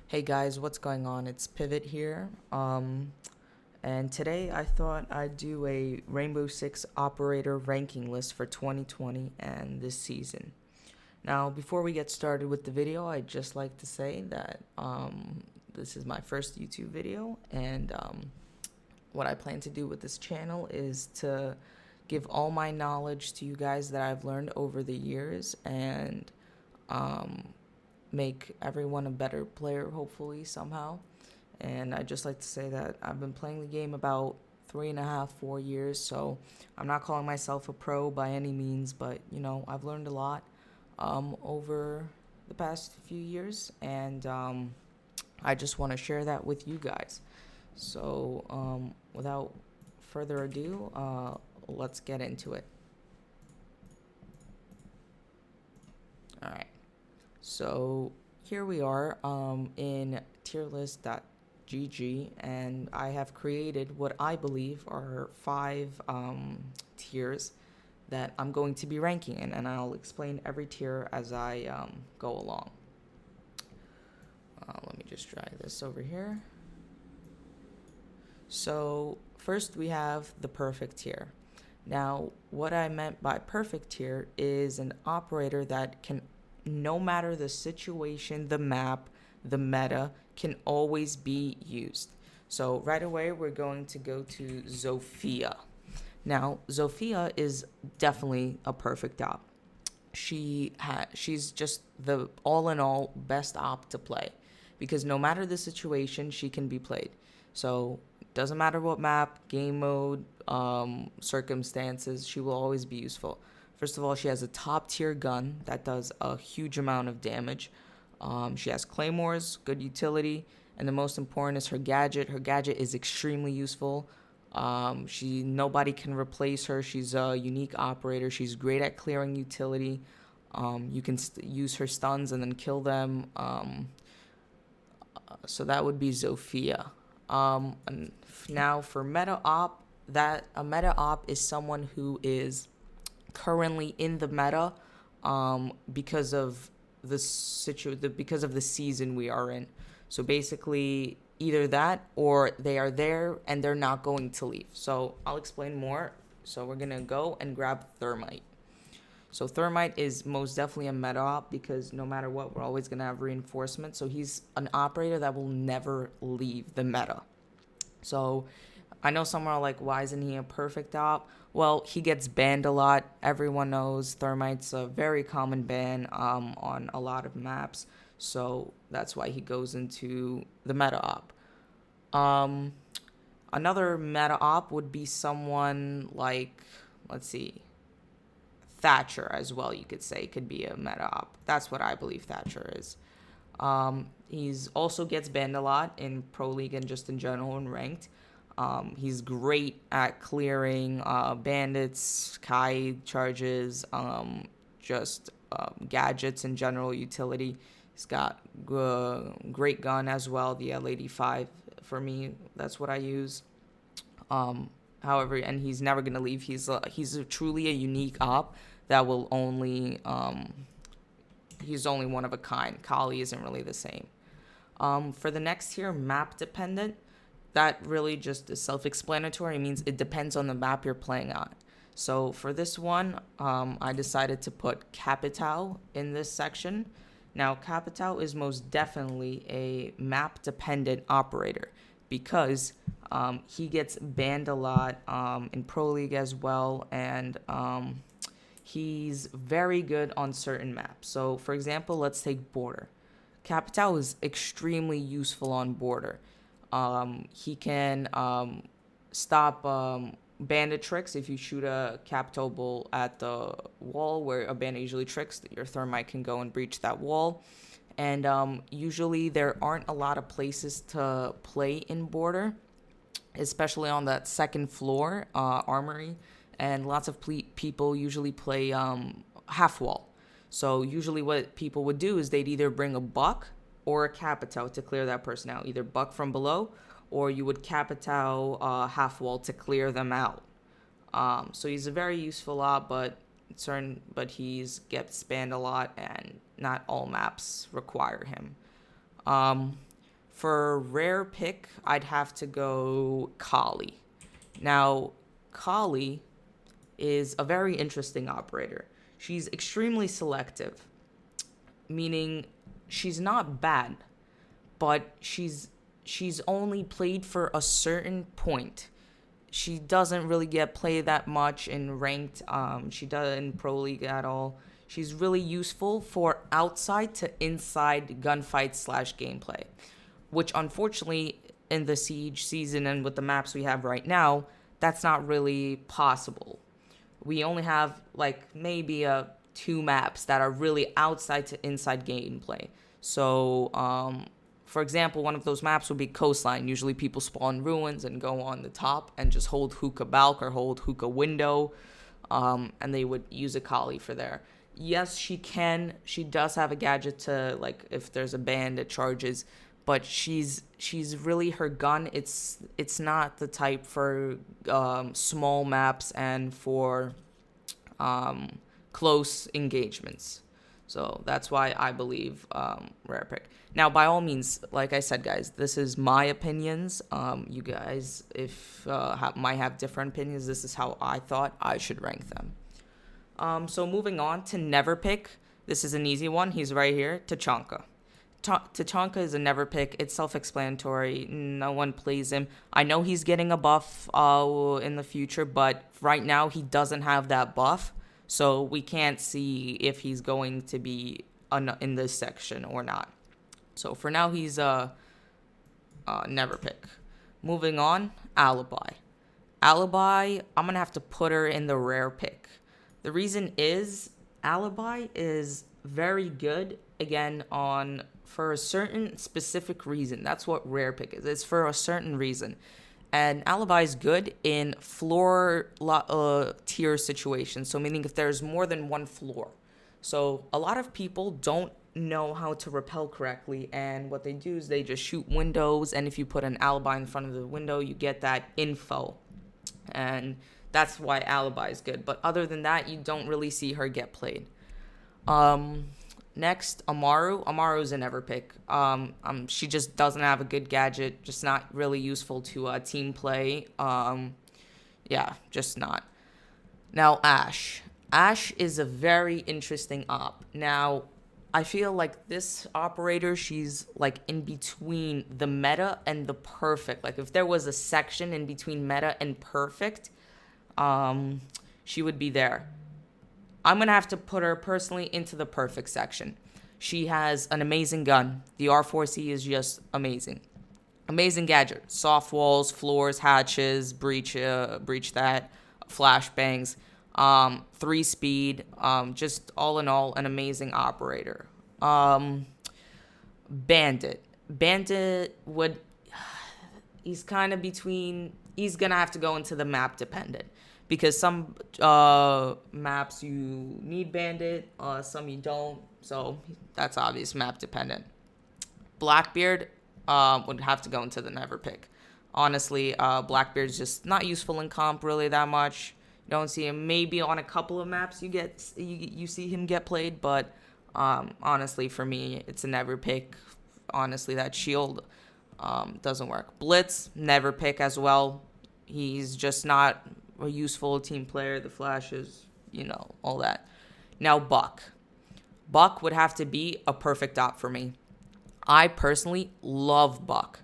Hey guys, what's going on? It's Pivot here. And today I thought I'd do a Rainbow Six operator ranking list for 2020 and this season. Now, before we get started with the video, I'd just like to say that this is my first YouTube video, and what I plan to do with this channel is to give all my knowledge to you guys that I've learned over the years and make everyone a better player, hopefully, somehow. And I'd just like to say that I've been playing the game about 3.5, 4 years, so I'm not calling myself a pro by any means, but, I've learned a lot over the past few years, and I just want to share that with you guys. So, without further ado, let's get into it. Alright. So here we are in tierlist.gg, and I have created what I believe are 5 tiers that I'm going to be ranking in, and I'll explain every tier as I go along. Let me just drag this over here. So first we have the perfect tier. Now, what I meant by perfect tier is an operator that can, no matter the situation, the map, the meta, can always be used. So right away, we're going to go to Zofia. Now, Zofia is definitely a perfect op. She's just the all-in-all best op to play, because no matter the situation, she can be played. So doesn't matter what map, game mode, circumstances, she will always be useful. First of all, she has a top tier gun that does a huge amount of damage. She has claymores, good utility, and the most important is her gadget. Her gadget is extremely useful. Nobody can replace her. She's a unique operator. She's great at clearing utility. You can use her stuns and then kill them. So that would be Zofia. And now for meta op, a meta op is someone who is currently in the meta because of because of the season we are in. So basically either that or they are there and they're not going to leave. So I'll explain more. So we're going to go and grab Thermite. So Thermite is most definitely a meta op because no matter what, we're always going to have reinforcement. So he's an operator that will never leave the meta. So I know some are like, why isn't he a perfect op? Well, he gets banned a lot. Everyone knows Thermite's a very common ban on a lot of maps. So that's why he goes into the meta op. Another meta op would be someone like, let's see, Thatcher as well, you could say, could be a meta op. That's what I believe Thatcher is. He's also gets banned a lot in Pro League and just in general in ranked. He's great at clearing bandits, Kayid charges, gadgets and general utility. He's got great gun as well, the L85. For me, that's what I use. However, and he's never gonna leave. He's truly a unique op that will only he's only one of a kind. Kali isn't really the same. For the next tier, map dependent. That really just is self-explanatory. It means it depends on the map you're playing on. So for this one, I decided to put Capital in this section. Now, Capital is most definitely a map-dependent operator because he gets banned a lot in Pro League as well, and he's very good on certain maps. So, for example, let's take Border. Capital is extremely useful on Border. He can stop bandit tricks. If you shoot a Capital Bull at the wall where a bandit usually tricks, your Thermite can go and breach that wall. And usually there aren't a lot of places to play in Border, especially on that second floor, Armory. And lots of people usually play half wall. So usually what people would do is they'd either bring a buck or a Capital to clear that person out. Either buck from below, or you would Capital half wall to clear them out. So he's a very useful op, but he's gets banned a lot, and not all maps require him. for rare pick, I'd have to go Kali. Now, Kali is a very interesting operator. She's extremely selective, meaning she's not bad, but she's only played for a certain point. She doesn't really get played that much in ranked. She doesn't in pro league at all. She's really useful for outside to inside gunfight / gameplay, which unfortunately in the Siege season and with the maps we have right now, that's not really possible. We only have like maybe 2 maps that are really outside to inside gameplay. So, for example, one of those maps would be Coastline. Usually people spawn ruins and go on the top and just hold hookah balk or hold hookah window, and they would use a Kali for there. Yes, she does have a gadget to, like, if there's a band, it charges, but she's really, her gun, it's not the type for small maps and for close engagements. So that's why I believe rare pick. Now, by all means, like I said, guys, this is my opinions. You guys, if might have different opinions, this is how I thought I should rank them. So moving on to never pick. This is an easy one. He's right here. Tachanka. Tachanka is a never pick. It's self-explanatory. No one plays him. I know he's getting a buff in the future, but right now he doesn't have that buff. So we can't see if he's going to be in this section or not. So for now, he's a never pick. Moving on, Alibi. Alibi, I'm going to have to put her in the rare pick. The reason is Alibi is very good, again, for a certain specific reason. That's what rare pick is. It's for a certain reason. And Alibi is good in floor tier situations. So meaning if there's more than one floor. So a lot of people don't know how to rappel correctly. And what they do is they just shoot windows. And if you put an Alibi in front of the window, you get that info. And that's why Alibi is good. But other than that, you don't really see her get played. Next, Amaru. Amaru's a never pick. She just doesn't have a good gadget. Just not really useful to team play. Yeah, just not. Now, Ashe. Ashe is a very interesting op. Now, I feel like this operator, she's like in between the meta and the perfect. Like if there was a section in between meta and perfect, she would be there. I'm going to have to put her personally into the perfect section. She has an amazing gun. The R4C is just amazing. Amazing gadget. Soft walls, floors, hatches, breach that, flashbangs, 3-speed, just all in all, an amazing operator. Bandit. Bandit he's kind of between, he's going to have to go into the map dependent. Because some maps you need Bandit, some you don't. So that's obvious, map dependent. Blackbeard would have to go into the never pick. Honestly, Blackbeard's just not useful in comp really that much. You don't see him. Maybe on a couple of maps you see him get played, but honestly for me it's a never pick. Honestly, that shield doesn't work. Blitz, never pick as well. He's just not a useful team player, the flashes, all that. Now, Buck. Buck would have to be a perfect op for me. I personally love Buck.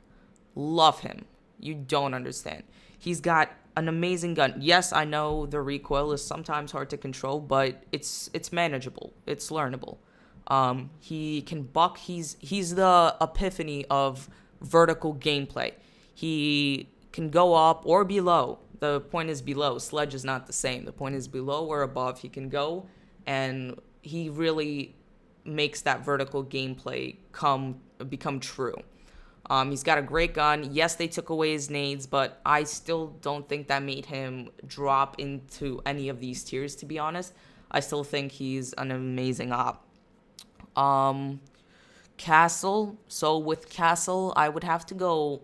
Love him. You don't understand. He's got an amazing gun. Yes, I know the recoil is sometimes hard to control, but it's manageable. It's learnable. He can buck. He's the epiphany of vertical gameplay. He can go up or below. The point is below. Sledge is not the same. The point is below or above. He can go, and he really makes that vertical gameplay become true. He's got a great gun. Yes, they took away his nades, but I still don't think that made him drop into any of these tiers, to be honest. I still think he's an amazing op. Castle. So with Castle, I would have to go...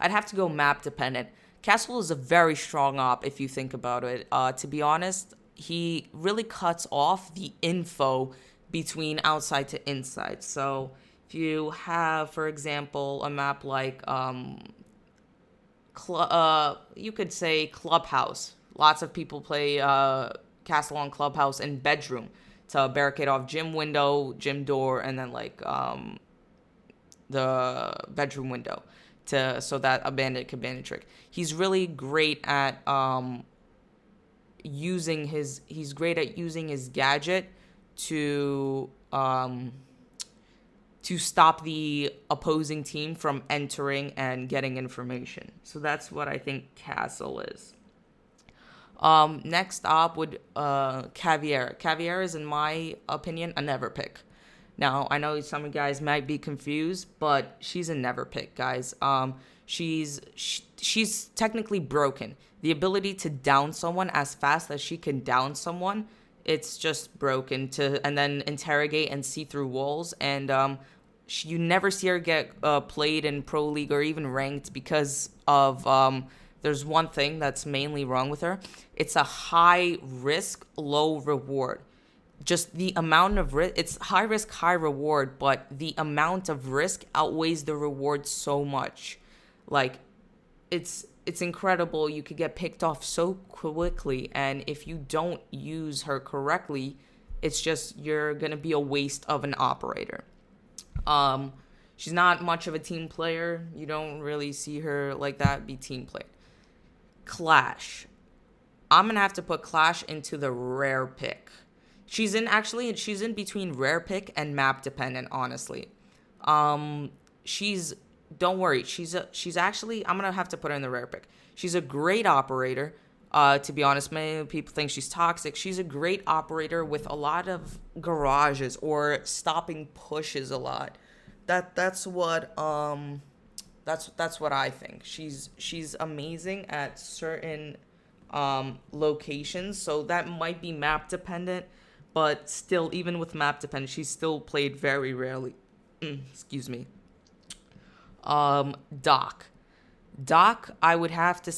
I'd have to go map dependent. Castle is a very strong op if you think about it. To be honest, he really cuts off the info between outside to inside. So If you have, for example, a map like you could say Clubhouse. Lots of people play Castle on Clubhouse and Bedroom to barricade off gym window, gym door, and then like the bedroom window so that a bandit can bandit trick. He's really great at using his gadget to stop the opposing team from entering and getting information. So that's what I think Castle is. Next up would Caviar. Caviar is, in my opinion, a never pick. Now, I know some of you guys might be confused, but she's a never pick, guys. She's technically broken. The ability to down someone as fast as she can down someone, it's just broken. And then interrogate and see through walls. And you never see her get played in Pro League or even ranked because of there's one thing that's mainly wrong with her. It's a high risk, low reward. Just the amount of risk, it's high risk, high reward, but the amount of risk outweighs the reward so much. Like, it's incredible. You could get picked off so quickly, and if you don't use her correctly, it's just, you're gonna be a waste of an operator. She's not much of a team player. You don't really see her like that be team played. Clash. I'm gonna have to put Clash into the rare pick. She's in between rare pick and map dependent, honestly. Don't worry. She's actually, I'm going to have to put her in the rare pick. She's a great operator. To be honest, many people think she's toxic. She's a great operator with a lot of garages or stopping pushes a lot. That's what I think. She's amazing at certain locations, so that might be map dependent. But still, even with map dependent, she's still played very rarely. Excuse me. Doc, I would have to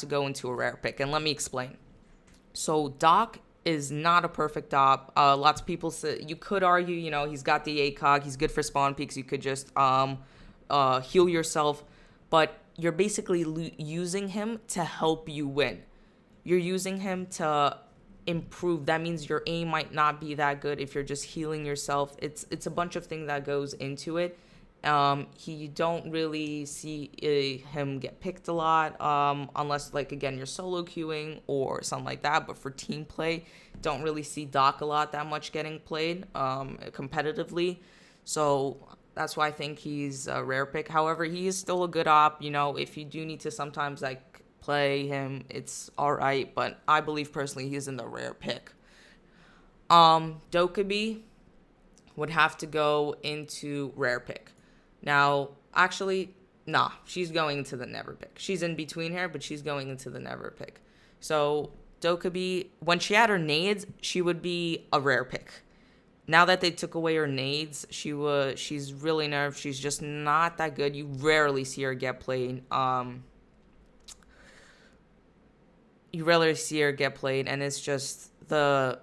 go into a rare pick, and let me explain. So Doc is not a perfect op. Lots of people say, you could argue, he's got the ACOG, he's good for spawn peaks. You could just heal yourself, but you're basically using him to help you win. You're using him to improve. That means your aim might not be that good if you're just healing yourself. It's a bunch of things that goes into it. You don't really see him get picked a lot, unless, like, again, you're solo queuing or something like that. But for team play, don't really see Doc a lot that much getting played competitively. So that's why I think he's a rare pick. However, he is still a good op. If you do need to sometimes play him, it's all right. But I believe personally he's in the rare pick. Dokkaebi would have to go into rare pick. Now, actually, nah, she's going into the never pick. She's in between here, but she's going into the never pick. So Dokkaebi, when she had her nades, she would be a rare pick. Now that they took away her nades, she's really nerfed. She's just not that good. You rarely see her get played. And it's just the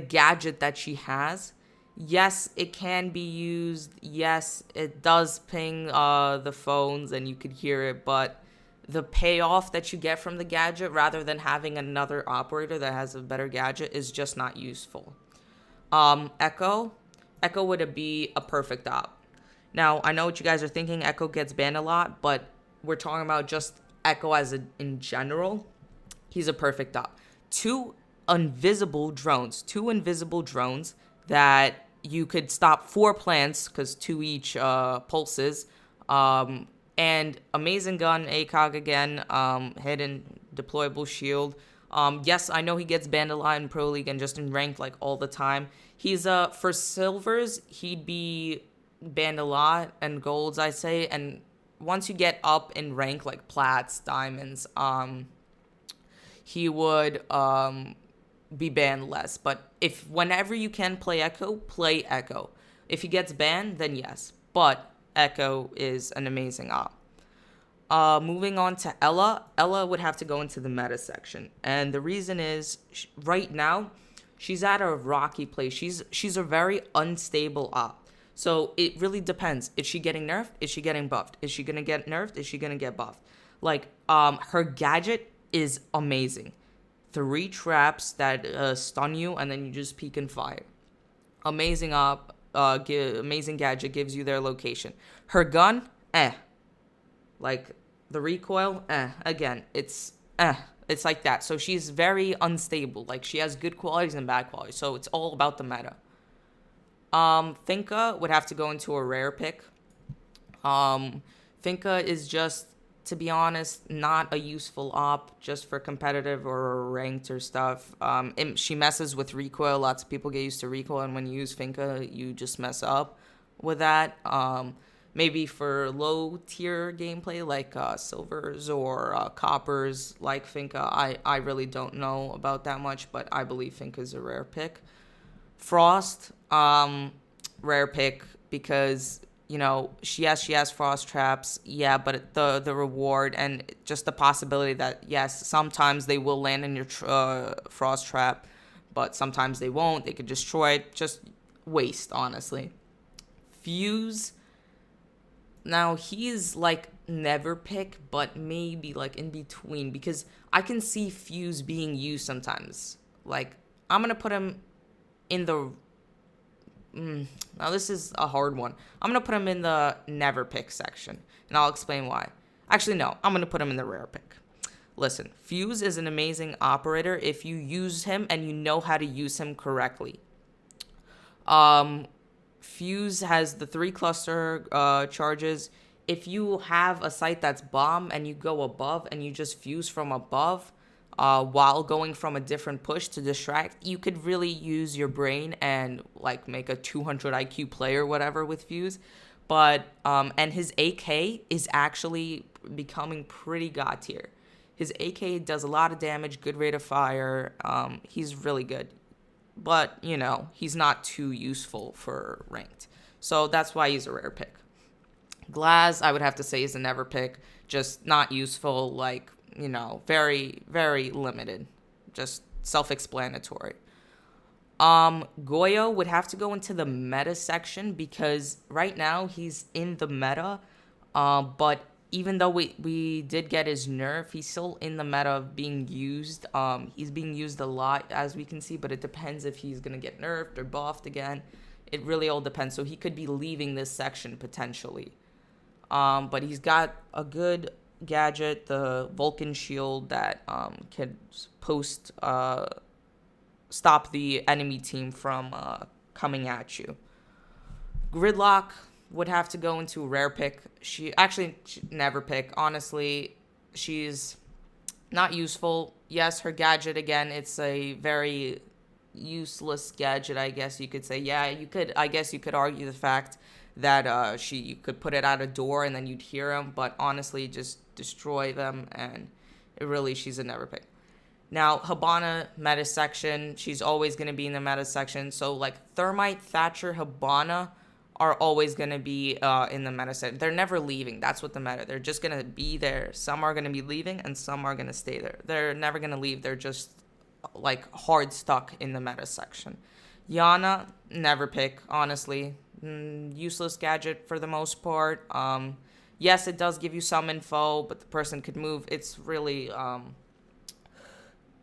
gadget that she has. Yes, it can be used. Yes, it does ping the phones and you could hear it, but the payoff that you get from the gadget rather than having another operator that has a better gadget is just not useful. Echo would be a perfect op. Now, I know what you guys are thinking. Echo gets banned a lot, but we're talking about just Echo in general. He's a perfect op. Two invisible drones that you could stop 4 plants, because 2 each pulses, and amazing gun, ACOG again, hidden deployable shield. Yes, I know he gets banned a lot in Pro League and just in ranked all the time. He's for silvers, he'd be banned a lot, and golds, I say, and once you get up in rank like plats, diamonds, he would be banned less. But whenever you can play Echo. If he gets banned, then yes. But Echo is an amazing op. Moving on to Ella. Ella would have to go into the meta section. And the reason is, right now, she's at a rocky place. She's a very unstable op. So it really depends. Is she getting nerfed? Is she getting buffed? Is she gonna get nerfed? Is she gonna get buffed? Like, her gadget is amazing. 3 traps that stun you, and then you just peek and fire. Amazing amazing gadget, gives you their location. Her gun, like the recoil, again, it's like that. So she's very unstable. Like, she has good qualities and bad qualities. So it's all about the meta. Finca would have to go into a rare pick. Finca is just, to be honest, not a useful op just for competitive or ranked or stuff. She messes with recoil. Lots of people get used to recoil, and when you use Finca, you just mess up with that. Maybe for low tier gameplay like silvers or coppers like Finca, I really don't know about that much, but I believe Finca is a rare pick. Frost, rare pick because, you know, she has frost traps, yeah, but the reward and just the possibility that, yes, sometimes they will land in your frost trap, but sometimes they won't. They could destroy it. Just waste, honestly. Fuse, now he's like never pick, but maybe like in between, because I can see Fuse being used sometimes. Like, I'm gonna put him in the now this is a hard one. I'm gonna put him in the never pick section, and I'll explain why. Actually, no, I'm gonna put him in the rare pick. Listen, Fuse is an amazing operator if you use him and you know how to use him correctly. Fuse has the 3 cluster charges. If you have a site that's bomb and you go above and you just fuse from above, while going from a different push to distract, you could really use your brain and like make a 200 IQ play or whatever with Fuse. But and his AK is actually becoming pretty god tier. His AK does a lot of damage, good rate of fire. He's really good, but you know, he's not too useful for ranked. So that's why he's a rare pick. Glaz, I would have to say, is a never pick, just not useful. Like, you know, very, very limited. Just self-explanatory. Goyo would have to go into the meta section because right now he's in the meta. But even though we did get his nerf, he's still in the meta of being used. He's being used a lot, as we can see, but it depends if he's going to get nerfed or buffed again. It really all depends. So he could be leaving this section potentially. But he's got a good gadget, the Vulcan shield that can stop the enemy team from coming at you. Gridlock would have to go into rare pick. She never pick. Honestly, she's not useful. Yes, her gadget, again, it's a very useless gadget, I guess you could say. Yeah, I guess you could argue the fact that you could put it at a door and then you'd hear them, but honestly, just destroy them, and she's a never pick. Now, Hibana meta section, she's always going to be in the meta section. So like Thermite, Thatcher, Hibana are always going to be in the meta section. They're never leaving. That's what the meta. They're just going to be there. Some are going to be leaving and some are going to stay there. They're never going to leave. They're just like hard stuck in the meta section. Jana, never pick, honestly. Useless gadget for the most part. Yes, it does give you some info, but the person could move. It's really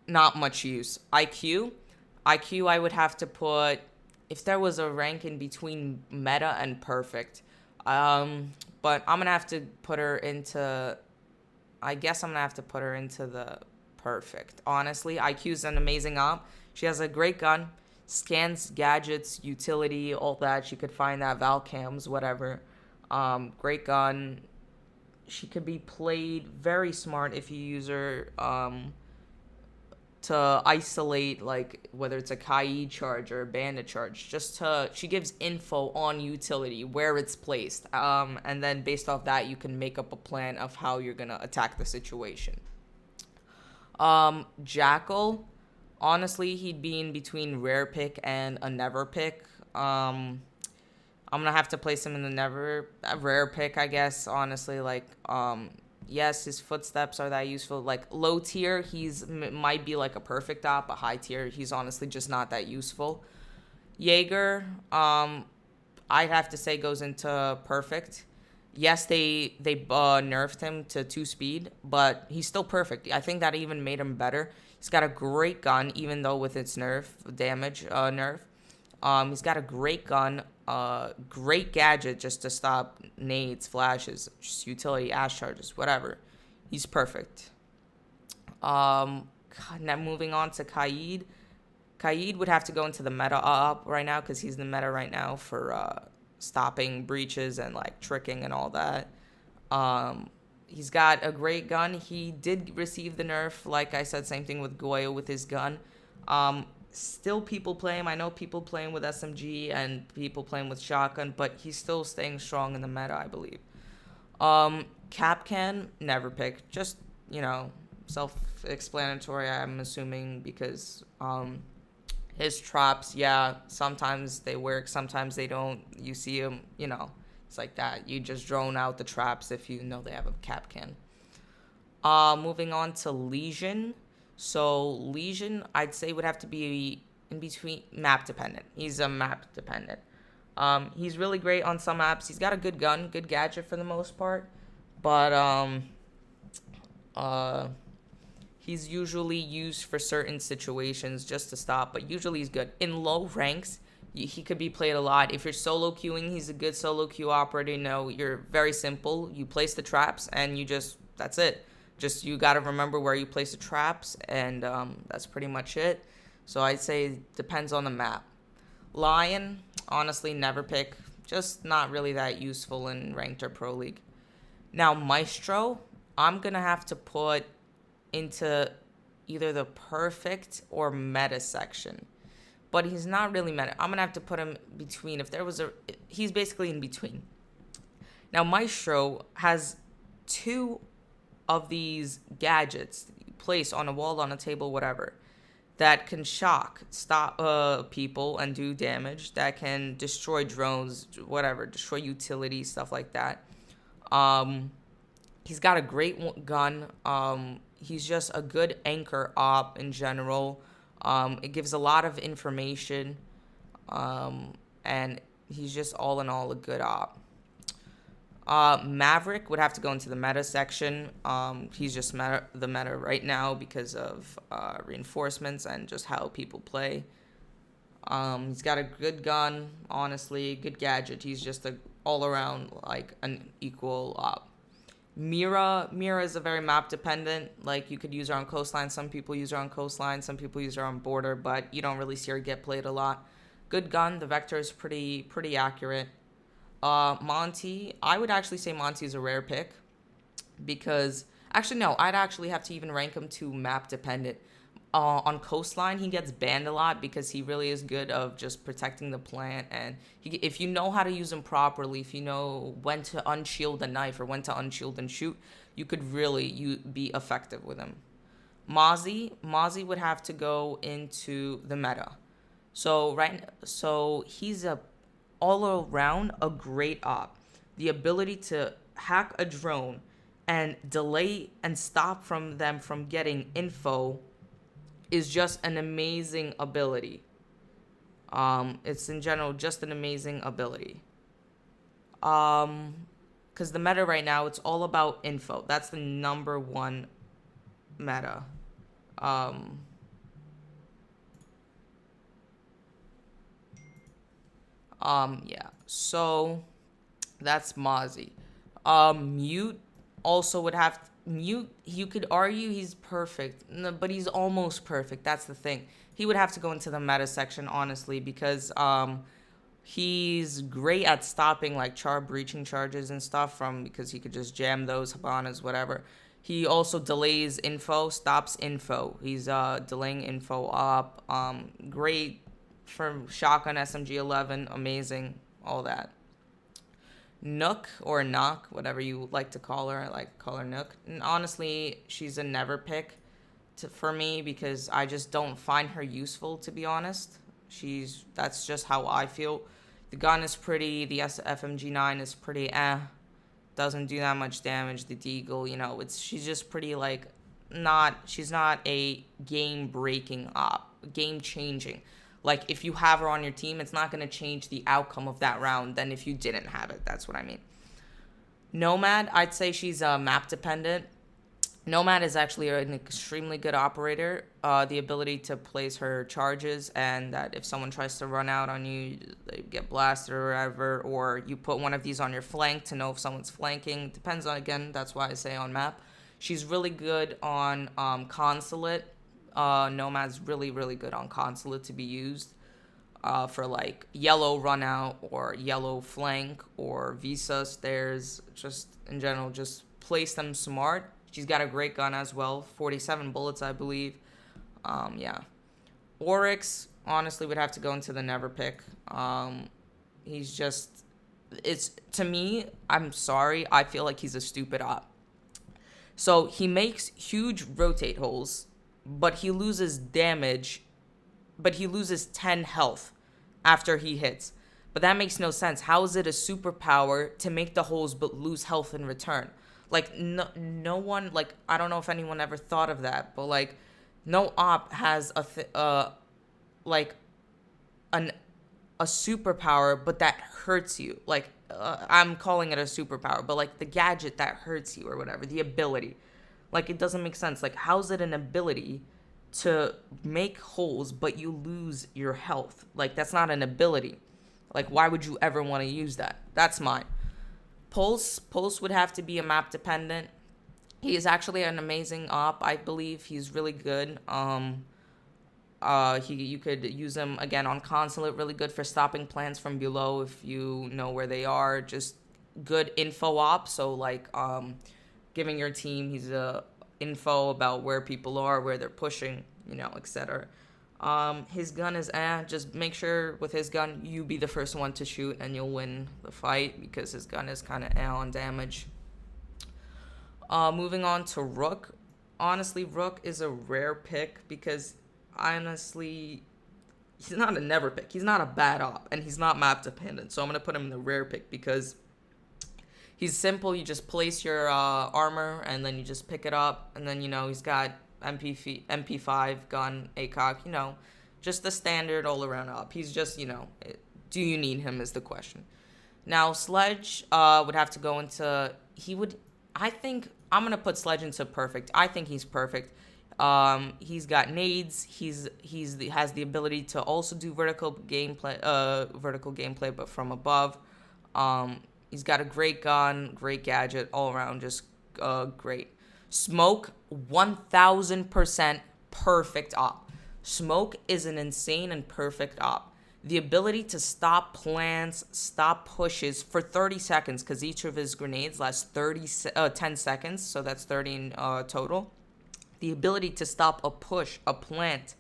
not much use. IQ, I would have to put, if there was a rank in between meta and perfect. But I'm going to have to put her into, the perfect. Honestly, IQ is an amazing op. She has a great gun. Scans, gadgets, utility, all that. She could find that, Val cams, whatever. Great gun. She could be played very smart if you use her to isolate, like, whether it's a Kayid charge or a bandit charge. She gives info on utility, where it's placed. And then based off that, you can make up a plan of how you're going to attack the situation. Jackal. Honestly, he'd be in between rare pick and a never pick. I'm going to have to place him in the rare pick, I guess, honestly. Like, yes, his footsteps are that useful. Like, low tier, might be like a perfect op. A high tier, he's honestly just not that useful. Jaeger, I'd have to say goes into perfect. Yes, they nerfed him to 2 speed, but he's still perfect. I think that even made him better. He's got a great gun, even though with its damage nerf. He's got a great gun, great gadget just to stop nades, flashes, just utility, ash charges, whatever. He's perfect. Now moving on to Kayid. Kayid would have to go into the meta up right now because he's the meta right now for stopping breaches and like tricking and all that. He's got a great gun. He did receive the nerf, like I said, same thing with Goyo with his gun. Still people play him. I know people playing with SMG and people playing with shotgun, but he's still staying strong in the meta, I believe. Capcan, never pick. Just, self-explanatory, I'm assuming, because his traps, yeah, sometimes they work, sometimes they don't. You see him, it's like that. You just drone out the traps if you know they have a Capcan. Moving on to Lesion. So Lesion, I'd say, would have to be in between, map dependent. He's a map dependent. He's really great on some maps. He's got a good gun, good gadget for the most part, but he's usually used for certain situations just to stop, but usually he's good. In low ranks, he could be played a lot. If you're solo queuing, he's a good solo queue operator. You're very simple. You place the traps and that's it. Just you got to remember where you place the traps, and that's pretty much it. So I'd say it depends on the map. Lion, honestly, never pick. Just not really that useful in ranked or pro league. Now, Maestro, I'm going to have to put into either the perfect or meta section. But he's not really meta. I'm going to have to put him between. He's basically in between. Now, Maestro has 2 of these gadgets placed on a wall, on a table, whatever, that can stop people and do damage, that can destroy drones, whatever, destroy utilities, stuff like that. He's got a great gun. He's just a good anchor op in general. It gives a lot of information, and he's just all in all a good op. Maverick would have to go into the meta section. He's just the meta right now because of reinforcements and just how people play. He's got a good gun, honestly, good gadget. He's just all around like an equal op. Mira is a very map dependent. Like, you could use her on coastline. Some people use her on coastline. Some people use her on border, but you don't really see her get played a lot. Good gun. The vector is pretty accurate. Monty, I would actually say Monty is a rare pick because actually no, I'd actually have to even rank him to map dependent. On coastline, he gets banned a lot because he really is good of just protecting the plant, and if you know how to use him properly, if you know when to unshield a knife or when to unshield and shoot, you could really be effective with him. Mozzie would have to go into the meta. So he's all around a great op. The ability to hack a drone and delay and stop them from getting info is just an amazing ability. It's in general just an amazing ability. Because the meta right now, it's all about info. That's the number one meta. Yeah. So that's Mozzie. Mute also would have Mute. You could argue he's perfect, but he's almost perfect. That's the thing. He would have to go into the meta section, honestly, because he's great at stopping like breaching charges and stuff because he could just jam those Habanas, whatever. He also delays info, stops info. He's delaying info up. Great for shotgun SMG 11, amazing, all that. Nuke or Knock, whatever you like to call her. I like to call her Nuke. And honestly, she's a never pick for me because I just don't find her useful, to be honest. That's just how I feel. The gun is pretty. The FMG9 is pretty doesn't do that much damage. The Deagle, she's just pretty she's not a game breaking op, game changing. Like, if you have her on your team, it's not going to change the outcome of that round than if you didn't have it. That's what I mean. Nomad, I'd say she's map dependent. Nomad is actually an extremely good operator. The ability to place her charges, and that if someone tries to run out on you, they get blasted or whatever, or you put one of these on your flank to know if someone's flanking. Depends on, again, that's why I say on map. She's really good on consulate. Nomad's really, really good on consulate to be used for like yellow run out or yellow flank or Visa stairs. Just in general, just place them smart. She's got a great gun as well. 47 bullets, I believe. Yeah. Oryx, honestly, would have to go into the never pick. He's just... It's... To me, I'm sorry, I feel like he's a stupid op. So, he makes huge rotate holes, but he loses damage, but he loses 10 health after he hits. But that makes no sense. How is it a superpower to make the holes but lose health in return? Like, no one, like, I don't know if anyone ever thought of that, but, like, no op has a superpower, but that hurts you. Like, I'm calling it a superpower, but, like, the gadget that hurts you or whatever, the ability. Like, it doesn't make sense. Like, how's it an ability to make holes, but you lose your health? Like, that's not an ability. Like, why would you ever want to use that? That's mine. Pulse would have to be a map dependent. He is actually an amazing op, I believe. He's really good. You could use him again on consulate, really good for stopping plans from below if you know where they are. Just good info op. So like giving your team info about where people are, where they're pushing, etc. His gun is just make sure with his gun you be the first one to shoot and you'll win the fight because his gun is kind of on damage. Moving on to Rook. Honestly, Rook is a rare pick because honestly he's not a never pick. He's not a bad op and he's not map dependent. So I'm going to put him in the rare pick because he's simple. You just place your armor and then you just pick it up and then he's got MP5 gun, ACOG, just the standard all-around op. He's just, do you need him is the question. Now, Sledge would have to go into... I think... I'm going to put Sledge into perfect. I think he's perfect. He's got nades. Has the ability to also do vertical gameplay, but from above. He's got a great gun, great gadget, all around, just great. Smoke, 1000% perfect op. Smoke is an insane and perfect op. The ability to stop plans, stop pushes for 30 seconds, because each of his grenades lasts 10 seconds, so that's 30 in total. The ability to stop a push, a plant.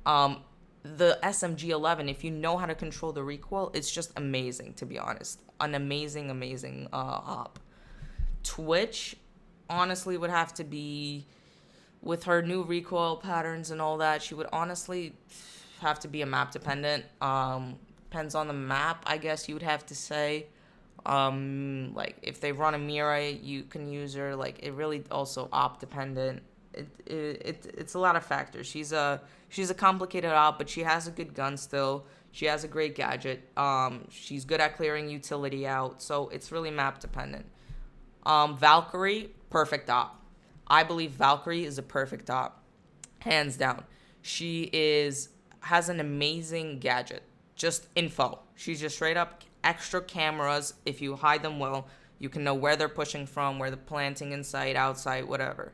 The SMG-11, if you know how to control the recoil, it's just amazing, to be honest. An amazing op. Twitch, honestly, would have to be, with her new recoil patterns and all that, she would honestly have to be a map dependent. Depends on the map, I guess you would have to say. Like, if they run a Mira, you can use her. Like, it really also op dependent. It's a lot of factors. She's a complicated op, but she has a good gun still. She has a great gadget. She's good at clearing utility out, so it's really map dependent. Valkyrie, perfect op. I believe Valkyrie is a perfect op, hands down. She has an amazing gadget, just info. She's just straight up extra cameras. If you hide them well, you can know where they're pushing from, where they're planting, inside, outside, whatever.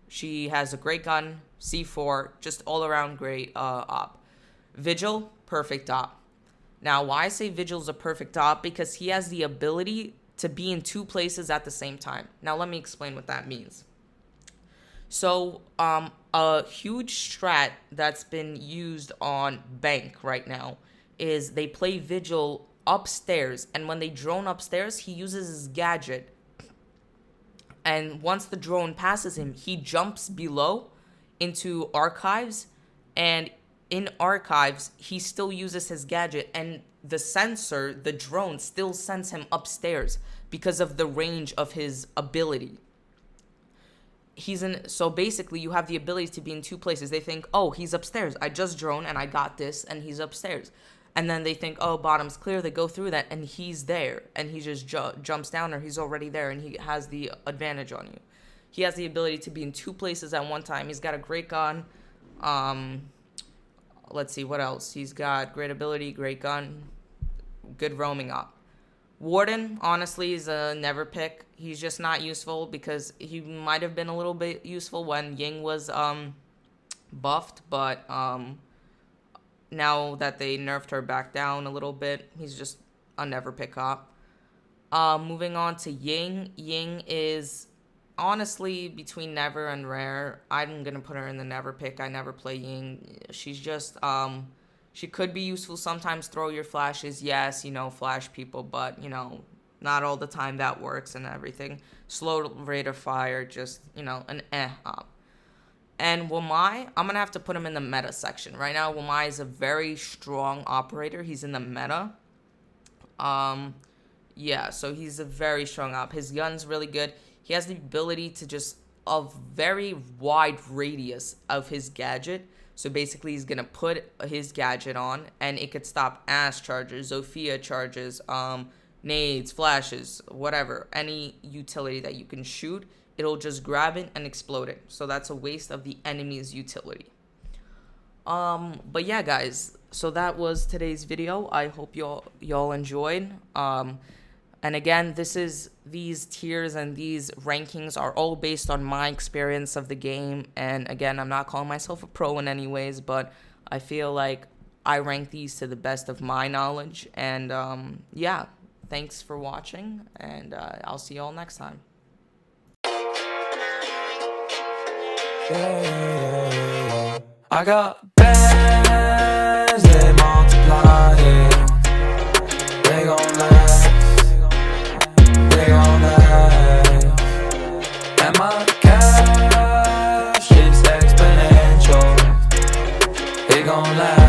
She has a great gun, C4, just all around great op. Vigil, perfect op. Now, why I say Vigil's a perfect op? Because he has the ability to be in two places at the same time. Now, let me explain what that means. So, a huge strat that's been used on Bank right now is they play Vigil upstairs, and when they drone upstairs, he uses his gadget. And once the drone passes him, he jumps below into archives, and in archives, he still uses his gadget, and the sensor, the drone, still sends him upstairs because of the range of his ability. so basically you have the ability to be in two places. They think, oh, he's upstairs. I just drone and I got this and he's upstairs. And then they think, oh, bottom's clear. They go through that and he's there and he just jumps down, or he's already there and he has the advantage on you. He has the ability to be in two places at one time. He's got a great gun. Let's see, what else? He's got great ability, great gun, good roaming up. Warden, honestly, is a never pick. He's just not useful because he might have been a little bit useful when Ying was buffed, but now that they nerfed her back down a little bit, he's just a never pick op. Moving on to Ying. Ying is honestly between never and rare. I'm gonna put her in the never pick. I never play Ying. She's just she could be useful sometimes. Throw your flashes, yes, you know, flash people, but you know, not all the time that works and everything. Slow rate of fire, just, you know, an op. And Wamai, I'm gonna have to put him in the meta section. Right now, Wamai is a very strong operator. He's in the meta. Yeah, so he's a very strong op. His gun's really good. He has the ability to just a very wide radius of his gadget. So basically, he's gonna put his gadget on, and it could stop ass charges, Zofia charges, nades, flashes, whatever, any utility that you can shoot. It'll just grab it and explode it. So that's a waste of the enemy's utility. But yeah, guys. So that was today's video. I hope y'all enjoyed. And again, these tiers and these rankings are all based on my experience of the game. And again, I'm not calling myself a pro in any ways, but I feel like I rank these to the best of my knowledge. And yeah, thanks for watching, and I'll see y'all next time. I got bands, they multiply, they gon' last, they gon' last, and my cash is exponential, they gon' last.